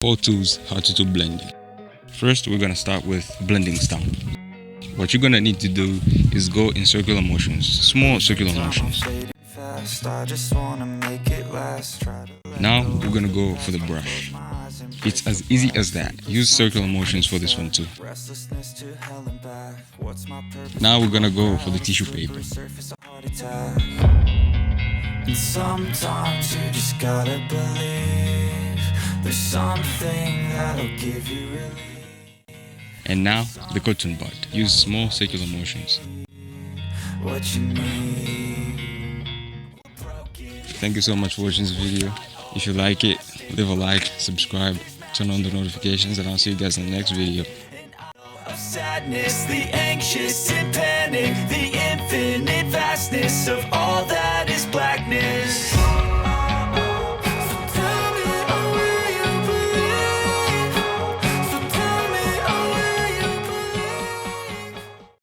All tools how to do blending. First, we're gonna start with blending stump. What you're gonna need to do is go in circular motions, small circular motions. Now we're gonna go for the brush. It's as easy as that. Use circular motions for this one too. Now we're gonna go for the tissue paper. And sometimes you just gotta believe there's something that'll give you relief. And now the cotton bud. Use small circular motions. What you need. Thank you so much for watching this video. If you like it, leave a like, subscribe, turn on the notifications, and I'll see you guys in the next video. Of sadness, the anxious and panic, the infinite vastness of all that is blackness.